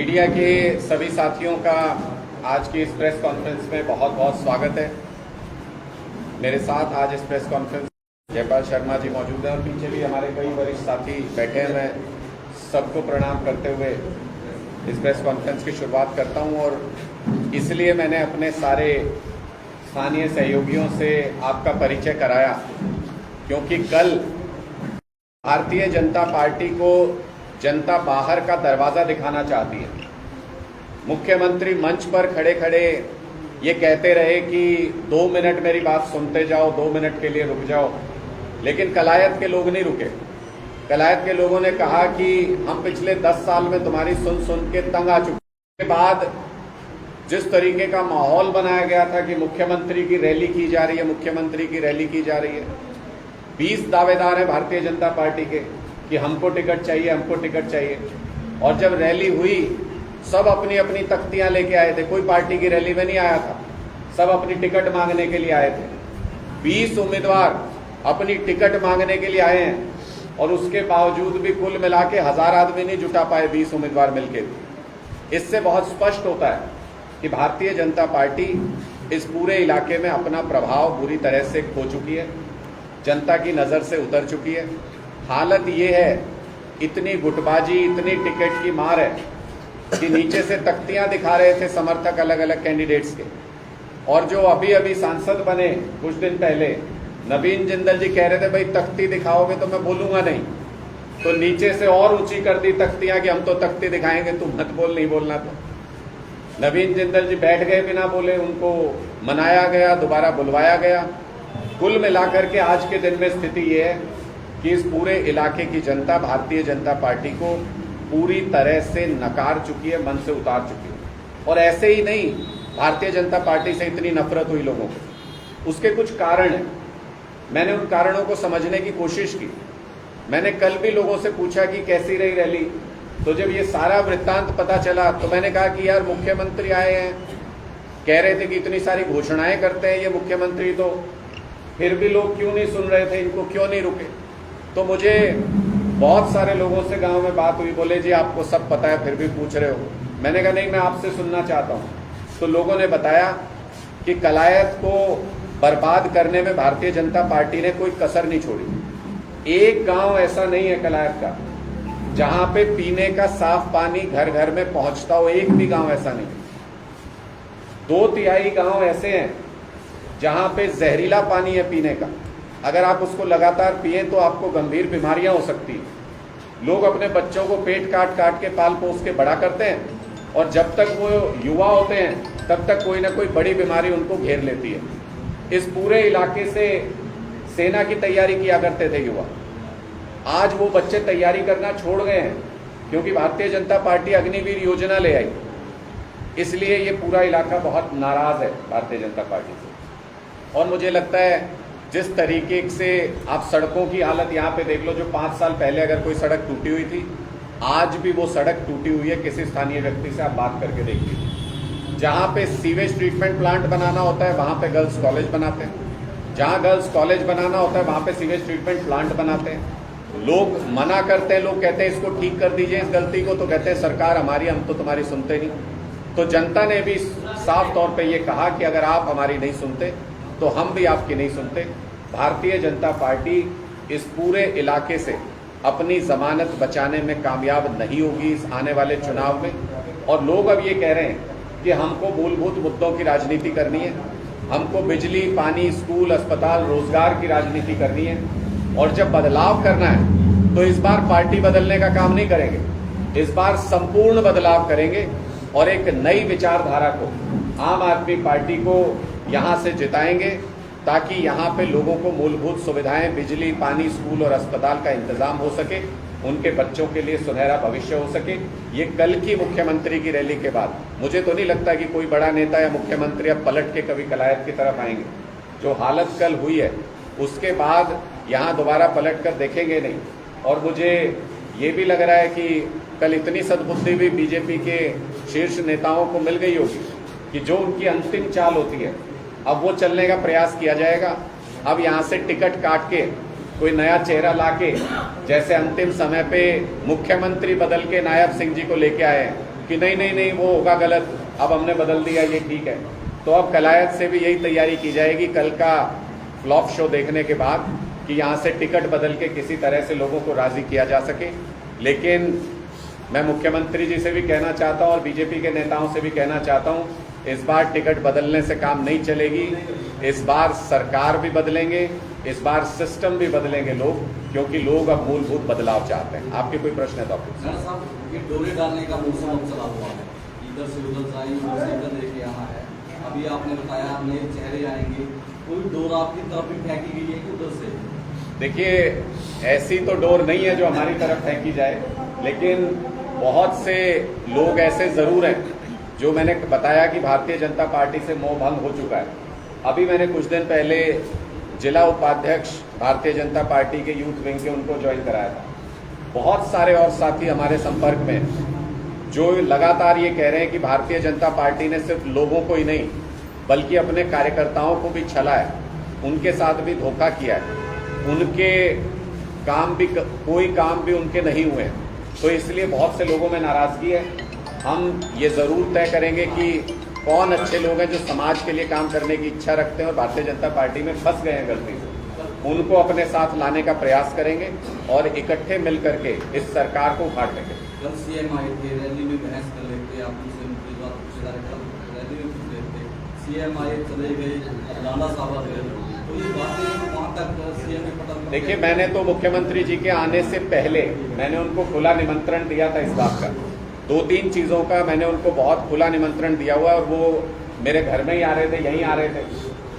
Media के सभी साथियों का आज की इस प्रेस कॉन्फ्रेंस में बहुत बहुत स्वागत है। मेरे साथ आज इस प्रेस कॉन्फ्रेंस जयपाल शर्मा जी मौजूद हैं और पीछे भी हमारे कई वरिष्ठ साथी बैठे हैं। मैं सबको प्रणाम करते हुए इस प्रेस कॉन्फ्रेंस की शुरुआत करता हूं और इसलिए मैंने अपने सारे स्थानीय सहयोगियों से आपका परिचय कराया क्योंकि कल भारतीय जनता पार्टी को जनता बाहर का दरवाज़ा दिखाना चाहती है। मुख्यमंत्री मंच पर खड़े खड़े ये कहते रहे कि 2 मिनट मेरी बात सुनते जाओ, 2 मिनट के लिए रुक जाओ, लेकिन कलायत के लोग नहीं रुके। कलायत के लोगों ने कहा कि हम पिछले 10 साल में तुम्हारी सुन सुन के तंग आ चुके। के बाद जिस तरीके का माहौल बनाया गया था कि मुख्यमंत्री की रैली की जा रही है, मुख्यमंत्री की रैली की जा रही है, 20 दावेदार हैं भारतीय जनता पार्टी के कि हमको टिकट चाहिए, हमको टिकट चाहिए। और जब रैली हुई सब अपनी अपनी तख्तियां लेके आए थे, कोई पार्टी की रैली में नहीं आया था, सब अपनी टिकट मांगने के लिए आए थे। 20 उम्मीदवार अपनी टिकट मांगने के लिए आए हैं और उसके बावजूद भी कुल मिला के 1000 आदमी नहीं जुटा पाए 20 उम्मीदवार मिलकर। इससे बहुत स्पष्ट होता है कि भारतीय जनता पार्टी इस पूरे इलाके में अपना प्रभाव बुरी तरह से खो चुकी है, जनता की नज़र से उतर चुकी है। हालत ये है, इतनी गुटबाजी, इतनी टिकट की मार है कि नीचे से तख्तियां दिखा रहे थे समर्थक अलग अलग कैंडिडेट्स के। और जो अभी अभी सांसद बने कुछ दिन पहले, नवीन जिंदल जी कह रहे थे भाई तख्ती दिखाओगे तो मैं बोलूंगा नहीं, तो नीचे से और ऊंची कर दी तख्तियां कि हम तो तख्ती दिखाएंगे, तुम मत बोल, नहीं बोलना। तो नवीन जिंदल जी बैठ गए बिना बोले, उनको मनाया गया, दोबारा बुलवाया गया। कुल मिलाकर के आज के दिन में स्थिति ये है कि इस पूरे इलाके की जनता भारतीय जनता पार्टी को पूरी तरह से नकार चुकी है, मन से उतार चुकी है। और ऐसे ही नहीं, भारतीय जनता पार्टी से इतनी नफरत हुई लोगों को, उसके कुछ कारण हैं। मैंने उन कारणों को समझने की कोशिश की। मैंने कल भी लोगों से पूछा कि कैसी रही रैली, तो जब ये सारा वृत्तांत पता चला तो मैंने कहा कि यार मुख्यमंत्री आए हैं, कह रहे थे कि इतनी सारी घोषणाएं करते हैं ये मुख्यमंत्री, तो फिर भी लोग क्यों नहीं सुन रहे थे, इनको क्यों नहीं रुके। तो मुझे बहुत सारे लोगों से गांव में बात हुई, बोले जी आपको सब पता है फिर भी पूछ रहे हो। मैंने कहा नहीं, मैं आपसे सुनना चाहता हूँ। तो लोगों ने बताया कि कलायत को बर्बाद करने में भारतीय जनता पार्टी ने कोई कसर नहीं छोड़ी। एक गांव ऐसा नहीं है कलायत का जहां पे पीने का साफ पानी घर घर में पहुंचता हो, एक भी गांव ऐसा नहीं। 2/3 गांव ऐसे हैं जहां पे जहरीला पानी है पीने का। अगर आप उसको लगातार पिए तो आपको गंभीर बीमारियां हो सकती हैं। लोग अपने बच्चों को पेट काट काट के पाल पोस के बड़ा करते हैं और जब तक वो युवा होते हैं तब तक कोई ना कोई बड़ी बीमारी उनको घेर लेती है। इस पूरे इलाके से सेना की तैयारी किया करते थे युवा, आज वो बच्चे तैयारी करना छोड़ गए हैं क्योंकि भारतीय जनता पार्टी अग्निवीर योजना ले आई। इसलिए ये पूरा इलाका बहुत नाराज है भारतीय जनता पार्टी से। और मुझे लगता है जिस तरीके से आप सड़कों की हालत यहाँ पे देख लो, जो 5 साल पहले अगर कोई सड़क टूटी हुई थी, आज भी वो सड़क टूटी हुई है। किसी स्थानीय व्यक्ति से आप बात करके देखिए। जहाँ पे सीवेज ट्रीटमेंट प्लांट बनाना होता है वहाँ पे गर्ल्स कॉलेज बनाते हैं, जहाँ गर्ल्स कॉलेज बनाना होता है वहाँ पे सीवेज ट्रीटमेंट प्लांट बनाते हैं। लोग मना करते हैं, लोग कहते हैं इसको ठीक कर दीजिए इस गलती को, तो कहते हैं सरकार हमारी, हम तो तुम्हारी सुनते नहीं। तो जनता ने भी साफ तौर पे ये कहा कि अगर आप हमारी नहीं सुनते तो हम भी आपकी नहीं सुनते। भारतीय जनता पार्टी इस पूरे इलाके से अपनी जमानत बचाने में कामयाब नहीं होगी इस आने वाले चुनाव में। और लोग अब ये कह रहे हैं कि हमको मूलभूत मुद्दों की राजनीति करनी है, हमको बिजली, पानी, स्कूल, अस्पताल, रोजगार की राजनीति करनी है। और जब बदलाव करना है तो इस बार पार्टी बदलने का काम नहीं करेंगे, इस बार संपूर्ण बदलाव करेंगे और एक नई विचारधारा को, आम आदमी पार्टी को यहाँ से जिताएंगे ताकि यहाँ पे लोगों को मूलभूत सुविधाएं, बिजली, पानी, स्कूल और अस्पताल का इंतजाम हो सके, उनके बच्चों के लिए सुनहरा भविष्य हो सके। ये कल की मुख्यमंत्री की रैली के बाद मुझे तो नहीं लगता कि कोई बड़ा नेता या मुख्यमंत्री अब पलट के कभी कलायत की तरफ आएंगे। जो हालत कल हुई है उसके बाद यहाँ दोबारा पलट कर देखेंगे नहीं। और मुझे ये भी लग रहा है कि कल इतनी सद्बुद्धि भी बीजेपी के शीर्ष नेताओं को मिल गई होगी कि जो उनकी अंतिम चाल होती है अब वो चलने का प्रयास किया जाएगा। अब यहाँ से टिकट काट के कोई नया चेहरा लाके, जैसे अंतिम समय पे मुख्यमंत्री बदल के नायब सिंह जी को लेके आए कि नहीं नहीं नहीं वो होगा गलत, अब हमने बदल दिया, ये ठीक है। तो अब कलायत से भी यही तैयारी की जाएगी कल का फ्लॉप शो देखने के बाद, कि यहाँ से टिकट बदल के किसी तरह से लोगों को राज़ी किया जा सके। लेकिन मैं मुख्यमंत्री जी से भी कहना चाहता हूँ और बीजेपी के नेताओं से भी कहना चाहता हूँ, इस बार टिकट बदलने से काम नहीं चलेगी। इस बार सरकार भी बदलेंगे, इस बार सिस्टम भी बदलेंगे लोग, क्योंकि लोग अब मूलभूत बदलाव चाहते हैं। आपके कोई प्रश्न है तो आप पूछिए। साहब, ये डोरे डालने का मौसम अब चला हुआ है, इधर से उधर जाए, उधर से इधर लेके आना है। अभी आपने बताया नए चेहरे आएंगे, कोई डोर आपकी तरफ भी फेंकी गई है कि उधर से? देखिए, ऐसी तो डोर नहीं है जो हमारी तरफ फेंकी जाए, लेकिन बहुत से लोग ऐसे ज़रूर हैं जो मैंने बताया कि भारतीय जनता पार्टी से मोह भंग हो चुका है। अभी मैंने कुछ दिन पहले जिला उपाध्यक्ष भारतीय जनता पार्टी के यूथ विंग के उनको ज्वाइन कराया था। बहुत सारे और साथी हमारे संपर्क में हैं जो लगातार ये कह रहे हैं कि भारतीय जनता पार्टी ने सिर्फ लोगों को ही नहीं बल्कि अपने कार्यकर्ताओं को भी छला है, उनके साथ भी धोखा किया है, उनके काम भी कोई काम भी उनके नहीं हुए हैं। तो इसलिए बहुत से लोगों में नाराज़गी है। हम ये ज़रूर तय करेंगे कि कौन अच्छे लोग हैं जो समाज के लिए काम करने की इच्छा रखते हैं और भारतीय जनता पार्टी में फंस गए हैं गलती से, उनको अपने साथ लाने का प्रयास करेंगे और इकट्ठे मिल करके इस सरकार को उखाड़ लेंगे। कल सीएम आए थे, रैली में बहस कर लेते, आप उनसे रैली में पूछ लेते, सीएम आए चले गए, लाला साहब गए, तो ये बातें वहाँ तक सीएम ने पता? देखिए, मैंने तो मुख्यमंत्री जी के आने से पहले मैंने उनको खुला निमंत्रण दिया था इस बात का। 2-3 चीज़ों का मैंने उनको बहुत खुला निमंत्रण दिया हुआ, और वो मेरे घर में ही आ रहे थे, यहीं आ रहे थे,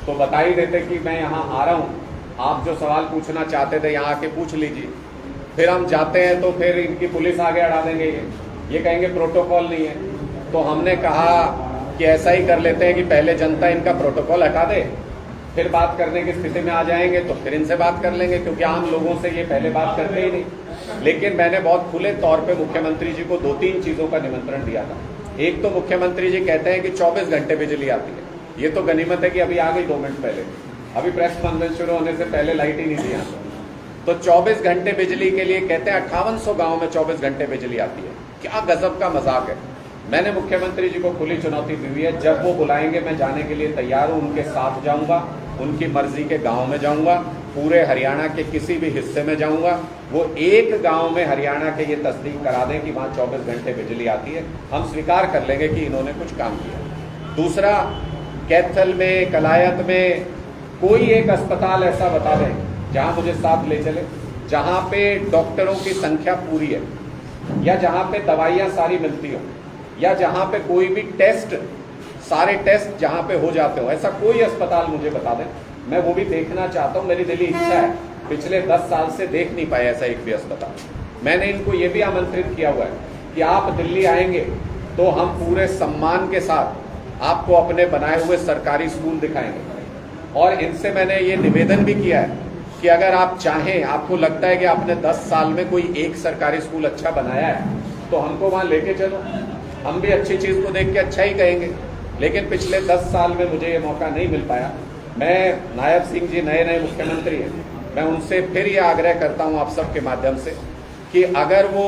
तो बता ही देते कि मैं यहाँ आ रहा हूँ, आप जो सवाल पूछना चाहते थे यहाँ आके पूछ लीजिए। फिर हम जाते हैं तो फिर इनकी पुलिस आगे अड़ा देंगे, ये कहेंगे प्रोटोकॉल नहीं है। तो हमने कहा कि ऐसा ही कर लेते हैं कि पहले जनता इनका प्रोटोकॉल हटा दे, फिर बात करने की स्थिति में आ जाएंगे तो फिर इनसे बात कर लेंगे, क्योंकि आम लोगों से ये पहले बात करते ही नहीं। लेकिन मैंने बहुत खुले तौर पे मुख्यमंत्री जी को 2-3 चीज़ों का निमंत्रण दिया था। एक तो मुख्यमंत्री जी कहते हैं कि 24 घंटे बिजली आती है, ये तो गनीमत है कि अभी आ गई 2 मिनट पहले, अभी प्रेस कॉन्फ्रेंस शुरू होने से पहले लाइट ही नहीं दी यहाँ तो 24 घंटे बिजली के लिए कहते हैं 5800 गाँव में 24 घंटे बिजली आती है। क्या गजब का मजाक है। मैंने मुख्यमंत्री जी को खुली चुनौती दी हुई है, जब वो बुलाएंगे मैं जाने के लिए तैयार हूँ, उनके साथ जाऊँगा, उनकी मर्जी के गांव में जाऊंगा, पूरे हरियाणा के किसी भी हिस्से में जाऊंगा, वो एक गांव में हरियाणा के ये तस्दीक करा दें कि वहाँ 24 घंटे बिजली आती है, हम स्वीकार कर लेंगे कि इन्होंने कुछ काम किया। दूसरा, कैथल में, कलायत में कोई एक अस्पताल ऐसा बता दें जहाँ मुझे साथ ले चले, जहाँ पे डॉक्टरों की संख्या पूरी है, या जहाँ पे दवाइयाँ सारी मिलती हो, या जहाँ पे कोई भी टेस्ट, सारे टेस्ट जहाँ पे हो जाते हो, ऐसा कोई अस्पताल मुझे बता दें। मैं वो भी देखना चाहता हूँ, मेरी दिली इच्छा है, पिछले 10 साल से देख नहीं पाए ऐसा एक भी अस्पताल। मैंने इनको ये भी आमंत्रित किया हुआ है कि आप दिल्ली आएंगे तो हम पूरे सम्मान के साथ आपको अपने बनाए हुए सरकारी स्कूल दिखाएंगे। और इनसे मैंने ये निवेदन भी किया है कि अगर आप चाहें, आपको लगता है कि आपने 10 साल में कोई एक सरकारी स्कूल अच्छा बनाया है तो हमको वहाँ लेके चलो, हम भी अच्छी चीज़ को देख के अच्छा ही कहेंगे। लेकिन पिछले 10 साल में मुझे ये मौका नहीं मिल पाया। मैं, नायब सिंह जी नए मुख्यमंत्री हैं, मैं उनसे फिर ये आग्रह करता हूँ आप सबके माध्यम से कि अगर वो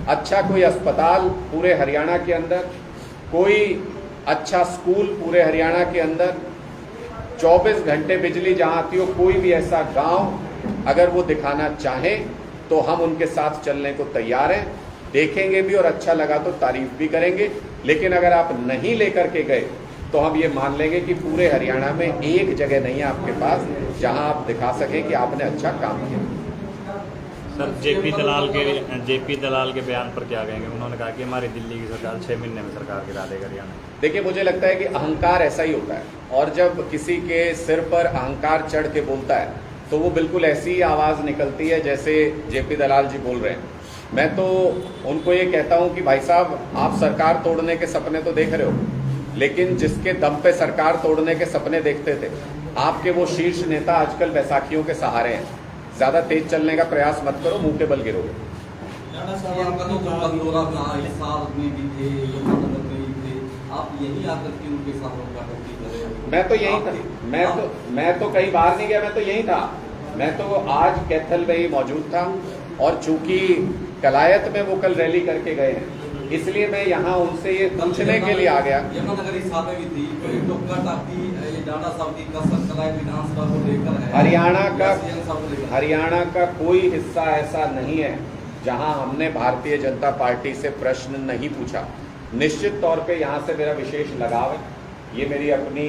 अच्छा कोई अस्पताल पूरे हरियाणा के अंदर, कोई अच्छा स्कूल पूरे हरियाणा के अंदर, 24 घंटे बिजली जहाँ आती हो, कोई भी ऐसा गांव अगर वो दिखाना चाहें तो हम उनके साथ चलने को तैयार हैं, देखेंगे भी और अच्छा लगा तो तारीफ भी करेंगे। लेकिन अगर आप नहीं लेकर के गए तो हम ये मान लेंगे कि पूरे हरियाणा में एक जगह नहीं है आपके पास जहां आप दिखा सकें कि आपने अच्छा काम किया। सर, जेपी दलाल के बयान पर क्या कहेंगे? उन्होंने कहा कि हमारी दिल्ली की सरकार 6 महीने में सरकार गिरा देगी हरियाणा। देखिए, मुझे लगता है कि अहंकार ऐसा ही होता है, और जब किसी के सिर पर अहंकार चढ़ के बोलता है तो वो बिल्कुल ऐसी ही आवाज़ निकलती है जैसे जेपी दलाल जी बोल रहे हैं। मैं तो उनको ये कहता हूँ कि भाई साहब, आप सरकार तोड़ने के सपने तो देख रहे हो, लेकिन जिसके दम पे सरकार तोड़ने के सपने देखते थे आपके वो शीर्ष नेता आजकल बैसाखियों के सहारे हैं। ज़्यादा तेज चलने का प्रयास मत करो, मुंह के बल गिरोगे। मैं तो यही था, मैं तो कई बार नहीं गया, मैं तो यही था। मैं तो आज कैथल में ही मौजूद था, और चूंकि कलायत में वो कल रैली करके गए हैं इसलिए मैं यहाँ उनसे ये पूछने के लिए आ गया। यमुनानगर इस साल में भी थी, कोई टोक्कर टापी ये डांडा साहब की कसरत कलाई विधानसभा को लेकर है। हरियाणा का कोई हिस्सा ऐसा नहीं है जहां हमने भारतीय जनता पार्टी से प्रश्न नहीं पूछा। निश्चित तौर पे यहाँ से मेरा विशेष लगाव है, ये मेरी अपनी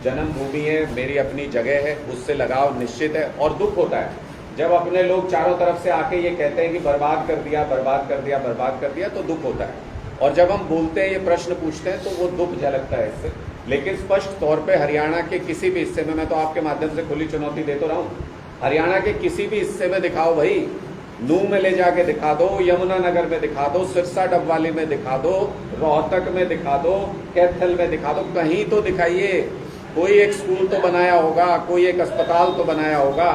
जन्मभूमि है, मेरी अपनी जगह है, उससे लगाव निश्चित है। और दुख होता है जब अपने लोग चारों तरफ से आके ये कहते हैं कि बर्बाद कर दिया, बर्बाद कर दिया, बर्बाद कर दिया, तो दुख होता है। और जब हम बोलते हैं, ये प्रश्न पूछते हैं, तो वो दुख झलकता है इससे। लेकिन स्पष्ट तौर पे हरियाणा के किसी भी हिस्से में, मैं तो आपके माध्यम से खुली चुनौती दे तो रहा हूँ, हरियाणा के किसी भी हिस्से में दिखाओ भाई, नूह में ले जाके दिखा दो, यमुनानगर में दिखा दो, सिरसा डबवाली में दिखा दो, रोहतक में दिखा दो, कैथल में दिखा दो, कहीं तो दिखाइए। कोई एक स्कूल तो बनाया होगा, कोई एक अस्पताल तो बनाया होगा।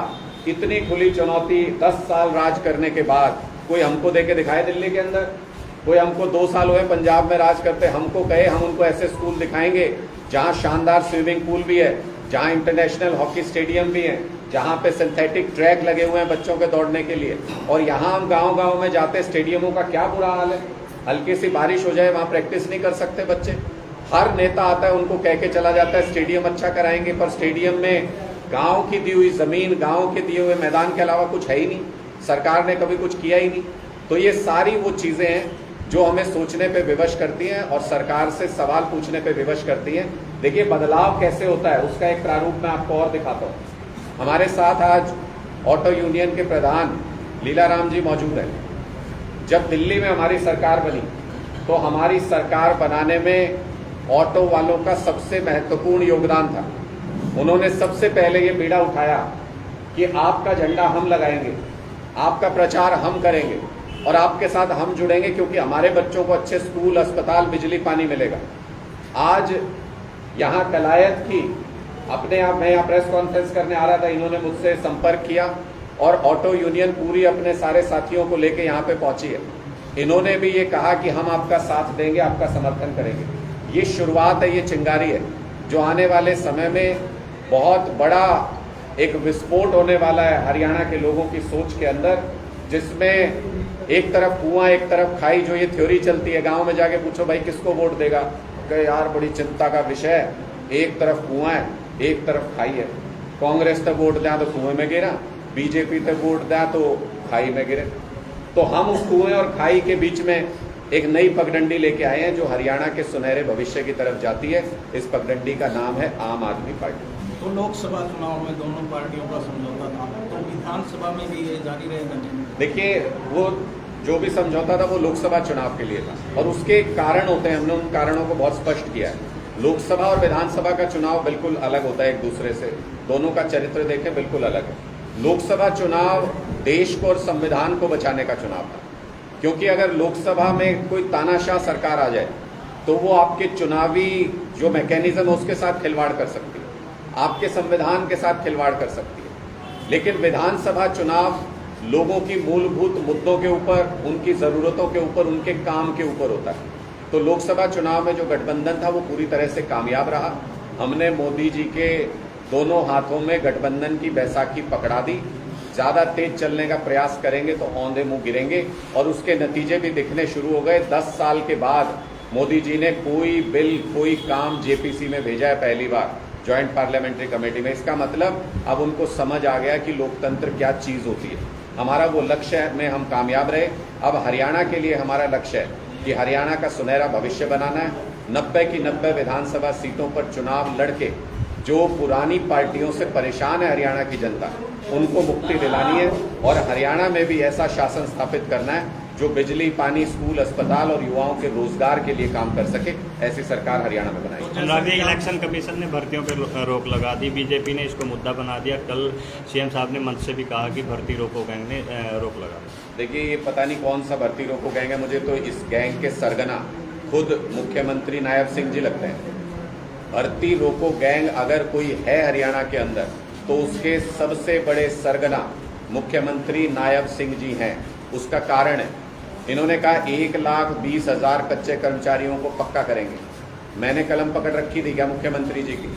इतनी खुली चुनौती 10 साल राज करने के बाद कोई हमको देके दिखाए दिल्ली के अंदर? कोई हमको 2 साल हुए पंजाब में राज करते, हमको कहे हम उनको ऐसे स्कूल दिखाएंगे जहां शानदार स्विमिंग पूल भी है, जहां इंटरनेशनल हॉकी स्टेडियम भी है, जहां पे सिंथेटिक ट्रैक लगे हुए हैं बच्चों के दौड़ने के लिए। और यहाँ हम गांव-गांव में जाते, स्टेडियमों का क्या बुरा हाल है। हल्की सी बारिश हो जाए, वहां प्रैक्टिस नहीं कर सकते बच्चे। हर नेता आता है, उनको कह के चला जाता है स्टेडियम अच्छा कराएंगे, पर स्टेडियम में गांव की दी हुई जमीन, गांव के दिए हुए मैदान के अलावा कुछ है ही नहीं। सरकार ने कभी कुछ किया ही नहीं। तो ये सारी वो चीजें हैं जो हमें सोचने पे विवश करती हैं और सरकार से सवाल पूछने पे विवश करती हैं। देखिए बदलाव कैसे होता है, उसका एक प्रारूप मैं आपको और दिखाता हूँ। हमारे साथ आज ऑटो यूनियन के प्रधान लीलाराम जी मौजूद हैं। जब दिल्ली में हमारी सरकार बनी तो हमारी सरकार बनाने में ऑटो वालों का सबसे महत्वपूर्ण योगदान था। उन्होंने सबसे पहले ये बीड़ा उठाया कि आपका झंडा हम लगाएंगे, आपका प्रचार हम करेंगे और आपके साथ हम जुड़ेंगे, क्योंकि हमारे बच्चों को अच्छे स्कूल, अस्पताल, बिजली, पानी मिलेगा। आज यहाँ कलायत की अपने आप, मैं यहाँ प्रेस कॉन्फ्रेंस करने आ रहा था, इन्होंने मुझसे संपर्क किया और ऑटो यूनियन पूरी अपने सारे साथियों को लेके यहाँ पे पहुंची है। इन्होंने भी ये कहा कि हम आपका साथ देंगे, आपका समर्थन करेंगे। ये शुरुआत है, ये चिंगारी है, जो आने वाले समय में बहुत बड़ा एक विस्फोट होने वाला है हरियाणा के लोगों की सोच के अंदर, जिसमें एक तरफ कुआं, एक तरफ खाई। जो ये थ्योरी चलती है, गांव में जाके पूछो भाई किसको वोट देगा, कहे यार बड़ी चिंता का विषय है, एक तरफ कुआं है, एक तरफ खाई है। कांग्रेस तक वोट दें तो कुएं में गिरा, बीजेपी तक वोट दें तो खाई में गिरे। तो हम उस कुएं और खाई के बीच में एक नई पगडंडी लेके आए हैं जो हरियाणा के सुनहरे भविष्य की तरफ जाती है। इस पगडंडी का नाम है आम आदमी पार्टी। तो लोकसभा चुनाव में दोनों पार्टियों का समझौता था, तो विधानसभा में भी ये जारी रहेगा? देखिए, वो जो भी समझौता था वो लोकसभा चुनाव के लिए था और उसके कारण होते हैं, हमने उन कारणों को बहुत स्पष्ट किया है। लोकसभा और विधानसभा का चुनाव बिल्कुल अलग होता है एक दूसरे से, दोनों का चरित्र देखें बिल्कुल अलग है। लोकसभा चुनाव देश को और संविधान को बचाने का चुनाव था, क्योंकि अगर लोकसभा में कोई तानाशाह सरकार आ जाए तो वो आपके चुनावी जो मैकेनिज्म है उसके साथ खिलवाड़ कर सकती है, आपके संविधान के साथ खिलवाड़ कर सकती है। लेकिन विधानसभा चुनाव लोगों की मूलभूत मुद्दों के ऊपर, उनकी ज़रूरतों के ऊपर, उनके काम के ऊपर होता है। तो लोकसभा चुनाव में जो गठबंधन था वो पूरी तरह से कामयाब रहा। हमने मोदी जी के दोनों हाथों में गठबंधन की बैसाखी पकड़ा दी। ज़्यादा तेज चलने का प्रयास करेंगे तो औंधे मुंह गिरेंगे और उसके नतीजे भी दिखने शुरू हो गए। 10 साल के बाद मोदी जी ने कोई बिल, कोई काम जेपीसी में भेजा है पहली बार, जॉइंट पार्लियामेंट्री कमेटी में। इसका मतलब अब उनको समझ आ गया कि लोकतंत्र क्या चीज़ होती है। हमारा वो लक्ष्य में हम कामयाब रहे। अब हरियाणा के लिए हमारा लक्ष्य है कि हरियाणा का सुनहरा भविष्य बनाना है। 90 की 90 विधानसभा सीटों पर चुनाव लड़के जो पुरानी पार्टियों से परेशान है हरियाणा की जनता, उनको मुक्ति दिलानी है और हरियाणा में भी ऐसा शासन स्थापित करना है जो बिजली, पानी, स्कूल, अस्पताल और युवाओं के रोजगार के लिए काम कर सके। ऐसी सरकार हरियाणा में बनाएगी। अभी इलेक्शन कमीशन ने भर्तियों पर रोक लगा दी, बीजेपी ने इसको मुद्दा बना दिया। कल सीएम साहब ने मंच से भी कहा कि भर्ती रोको गैंग ने रोक लगा। देखिए, ये पता नहीं कौन सा भर्ती रोको गैंग है। मुझे तो इस गैंग के सरगना खुद मुख्यमंत्री नायब सिंह जी लगते हैं। भर्ती रोको गैंग अगर कोई है हरियाणा के अंदर तो उसके सबसे बड़े सरगना मुख्यमंत्री नायब सिंह जी हैं। उसका कारण है, इन्होंने कहा 1,20,000 कच्चे कर्मचारियों को पक्का करेंगे। मैंने कलम पकड़ रखी थी क्या मुख्यमंत्री जी की?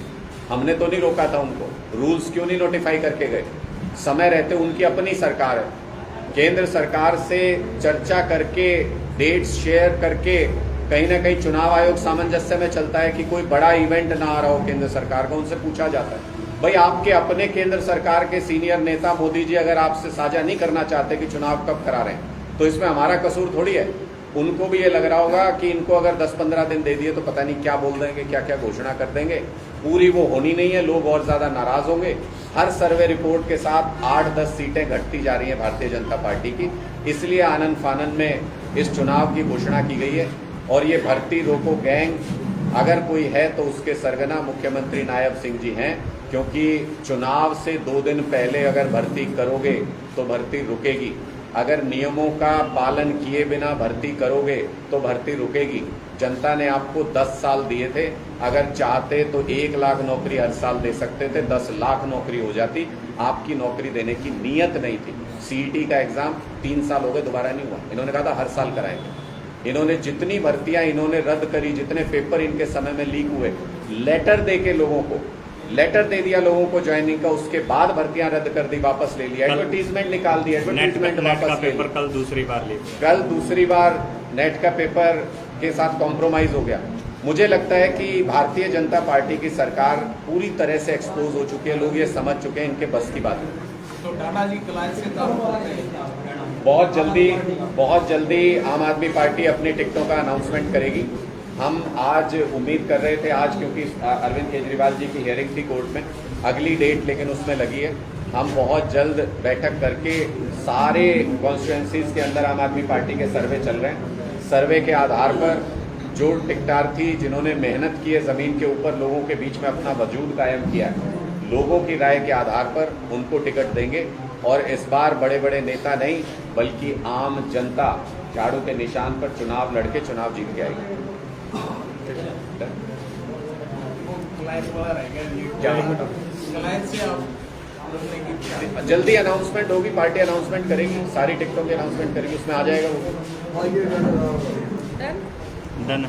हमने तो नहीं रोका था उनको। रूल्स क्यों नहीं नोटिफाई करके गए? समय रहते उनकी अपनी सरकार है, केंद्र सरकार से चर्चा करके, डेट्स शेयर करके, कहीं ना कहीं चुनाव आयोग सामंजस्य में चलता है कि कोई बड़ा इवेंट ना आ रहा हो केंद्र सरकार का, उनसे पूछा जाता है भाई आपके अपने केंद्र सरकार के सीनियर नेता मोदी जी अगर आपसे साझा नहीं करना चाहते कि चुनाव कब करा रहे हैं, तो इसमें हमारा कसूर थोड़ी है। उनको भी ये लग रहा होगा कि इनको अगर 10-15 दिन दे दिए तो पता नहीं क्या बोल देंगे, क्या क्या घोषणा कर देंगे, पूरी वो होनी नहीं है, लोग और ज्यादा नाराज होंगे। हर सर्वे रिपोर्ट के साथ 8-10 सीटें घटती जा रही हैं भारतीय जनता पार्टी की, इसलिए आनन फानन में इस चुनाव की घोषणा की गई है। और ये भर्ती रोको गैंग अगर कोई है तो उसके सरगना मुख्यमंत्री नायब सिंह जी हैं, क्योंकि चुनाव से 2 दिन पहले अगर भर्ती करोगे तो भर्ती रुकेगी, अगर नियमों का पालन किए बिना भर्ती करोगे तो भर्ती रुकेगी। जनता ने आपको 10 साल दिए थे, अगर चाहते तो 1 लाख नौकरी हर साल दे सकते थे, 10 लाख नौकरी हो जाती। आपकी नौकरी देने की नीयत नहीं थी। सीईटी का एग्जाम 3 साल हो गए, दोबारा नहीं हुआ। इन्होंने कहा था हर साल कराएंगे। इन्होंने जितनी भर्तियां इन्होंने रद्द करी, जितने पेपर इनके समय में लीक हुए, लेटर दे के लोगों को, लेटर दे दिया लोगों को ज्वाइनिंग का, उसके बाद भर्तियां रद्द कर दी, वापस ले लिया, एडवर्टीजमेंट निकाल दिया, एडवर्टीजमेंट वापस ले लिया। कल दूसरी बार ली, कल दूसरी बार नेट का पेपर के साथ कॉम्प्रोमाइज हो गया। मुझे लगता है कि भारतीय जनता पार्टी की सरकार पूरी तरह से एक्सपोज हो चुकी है, लोग ये समझ चुके हैं इनके बस की बात है। तो टाटा जी क्लाइंट से बहुत जल्दी आम आदमी पार्टी अपनी टिकटों का अनाउंसमेंट करेगी। हम आज उम्मीद कर रहे थे, आज क्योंकि अरविंद केजरीवाल जी की हियरिंग थी कोर्ट में, अगली डेट लेकिन उसमें लगी है। हम बहुत जल्द बैठक करके सारे कॉन्स्टिट्यूएंसीज के अंदर आम आदमी पार्टी के सर्वे चल रहे हैं। सर्वे के आधार पर जो टिकटार्थी जिन्होंने मेहनत की है ज़मीन के ऊपर, लोगों के बीच में अपना वजूद कायम किया है, लोगों की राय के आधार पर उनको टिकट देंगे। और इस बार बड़े बड़े नेता नहीं बल्कि आम जनता झाड़ू के निशान पर चुनाव लड़के चुनाव जीत के आएगी। क्लाइंट वाला क्या? क्लाइंट से आप जल्दी अनाउंसमेंट होगी, पार्टी अनाउंसमेंट करेगी, सारी टिकटों की अनाउंसमेंट करेगी, उसमें आ जाएगा वो। डन।